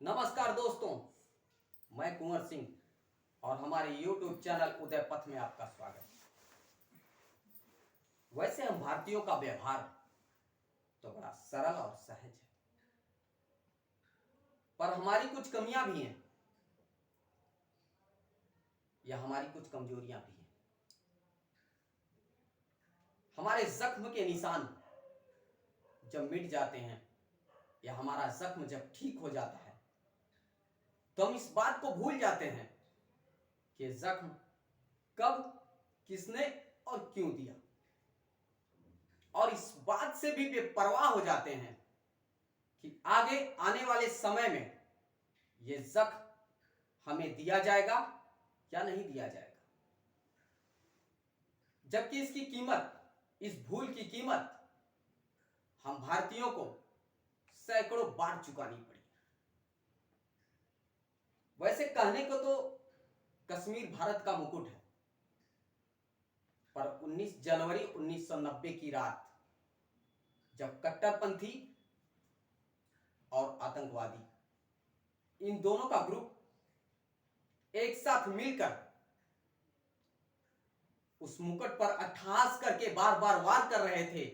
नमस्कार दोस्तों, मैं कुंवर सिंह और हमारे YouTube चैनल उदय पथ में आपका स्वागत है। वैसे हम भारतीयों का व्यवहार तो बड़ा सरल और सहज है, पर हमारी कुछ कमियां भी हैं या हमारी कुछ कमजोरियां भी हैं। हमारे जख्म के निशान जब मिट जाते हैं या हमारा जख्म जब ठीक हो जाता है तो हम इस बात को भूल जाते हैं कि जख्म कब, किसने और क्यों दिया, और इस बात से भी बेपरवाह हो जाते हैं कि आगे आने वाले समय में ये जख्म हमें दिया जाएगा या नहीं दिया जाएगा, जबकि इसकी कीमत, इस भूल की कीमत हम भारतीयों को सैकड़ों बार चुकानी पड़ी। वैसे कहने को तो कश्मीर भारत का मुकुट है, पर 19 जनवरी 1990 की रात जब कट्टरपंथी और आतंकवादी, इन दोनों का ग्रुप एक साथ मिलकर उस मुकुट पर अट्टहास करके बार बार वार कर रहे थे,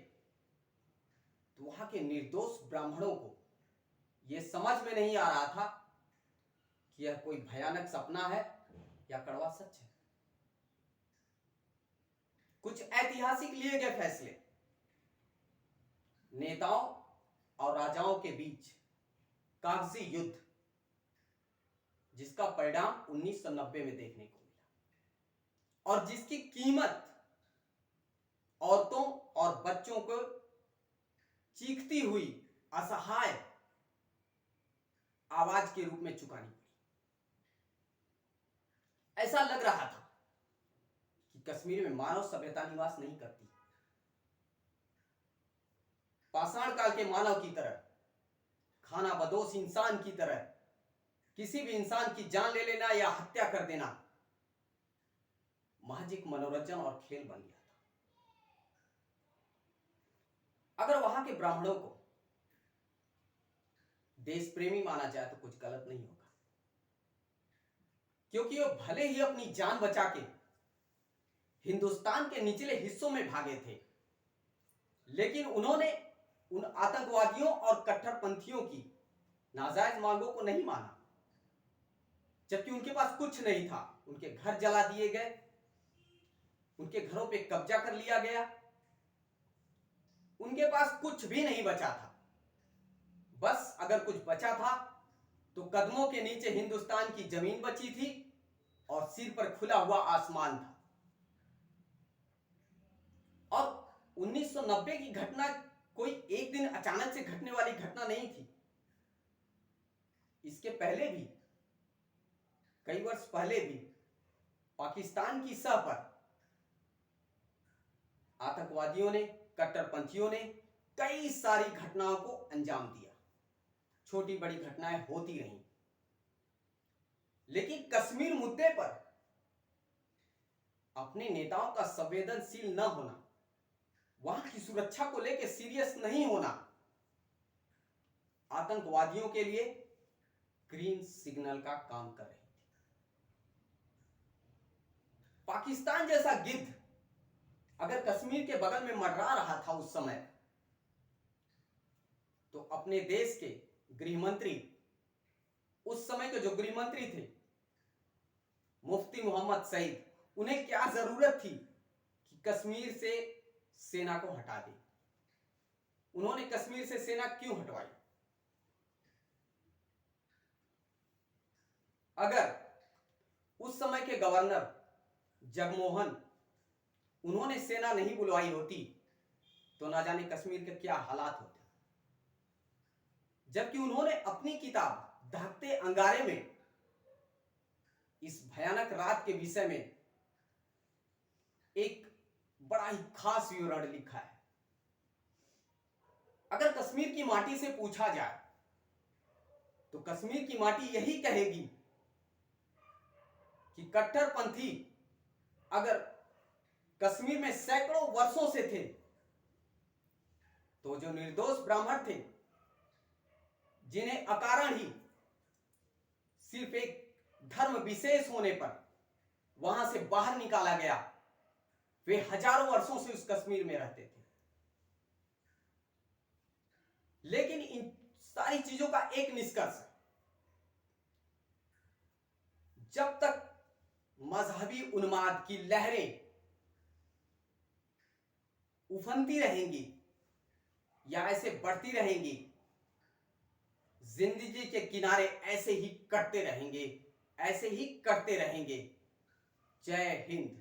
तो वहां के निर्दोष ब्राह्मणों को यह समझ में नहीं आ रहा था कि यह कोई भयानक सपना है या कड़वा सच है। कुछ ऐतिहासिक लिए गए फैसले, नेताओं और राजाओं के बीच कागजी युद्ध, जिसका परिणाम 1990 में देखने को मिला और जिसकी कीमत औरतों और बच्चों को चीखती हुई असहाय आवाज के रूप में चुकानी पड़ी। ऐसा लग रहा था कि कश्मीर में मानव सभ्यता निवास नहीं करती। पाषाण काल के मानव की तरह, खाना बदोश इंसान की तरह किसी भी इंसान की जान ले लेना या हत्या कर देना महज एक मनोरंजन और खेल बन गया था। अगर वहां के ब्राह्मणों को देश प्रेमी माना जाए तो कुछ गलत नहीं होगा, क्योंकि वो भले ही अपनी जान बचा के हिंदुस्तान के निचले हिस्सों में भागे थे, लेकिन उन्होंने उन आतंकवादियों और कट्टरपंथियों की नाजायज मांगों को नहीं माना। जबकि उनके पास कुछ नहीं था, उनके घर जला दिए गए, उनके घरों पे कब्जा कर लिया गया, उनके पास कुछ भी नहीं बचा था। बस अगर कुछ बचा था तो कदमों के नीचे हिंदुस्तान की जमीन बची थी और सिर पर खुला हुआ आसमान था। और 1990 की घटना कोई एक दिन अचानक से घटने वाली घटना नहीं थी। इसके पहले भी, कई वर्ष पहले भी पाकिस्तान की सह पर आतंकवादियों ने, कट्टरपंथियों ने कई सारी घटनाओं को अंजाम दिया। छोटी बड़ी घटनाएं होती रहीं, लेकिन कश्मीर मुद्दे पर अपने नेताओं का संवेदनशील न होना, वहां की सुरक्षा को लेकर सीरियस नहीं होना, आतंकवादियों के लिए ग्रीन सिग्नल का काम कर रही थी। पाकिस्तान जैसा गिद्ध अगर कश्मीर के बगल में मंडरा रहा था उस समय, तो अपने देश के गृहमंत्री, उस समय के जो गृहमंत्री थे मुफ्ती मोहम्मद सईद, उन्हें क्या जरूरत थी कि कश्मीर से सेना को हटा दे। उन्होंने कश्मीर से सेना क्यों हटवाई? अगर उस समय के गवर्नर जगमोहन, उन्होंने सेना नहीं बुलवाई होती तो ना जाने कश्मीर के क्या हालात होते। जबकि उन्होंने अपनी किताब दहकते अंगारे में इस भयानक रात के विषय में एक बड़ा ही खास विवरण लिखा है। अगर कश्मीर की माटी से पूछा जाए तो कश्मीर की माटी यही कहेगी कि कट्टरपंथी अगर कश्मीर में सैकड़ों वर्षों से थे, तो जो निर्दोष ब्राह्मण थे, जिन्हें अकारण ही सिर्फ एक धर्म विशेष होने पर वहां से बाहर निकाला गया। वे हजारों वर्षों से उस कश्मीर में रहते थे। लेकिन इन सारी चीजों का एक निष्कर्ष है, जब तक मजहबी उन्माद की लहरें उफनती रहेंगी या ऐसे बढ़ती रहेंगी, जिंदगी के किनारे ऐसे ही कटते रहेंगे, ऐसे ही कटते रहेंगे। जय हिंद।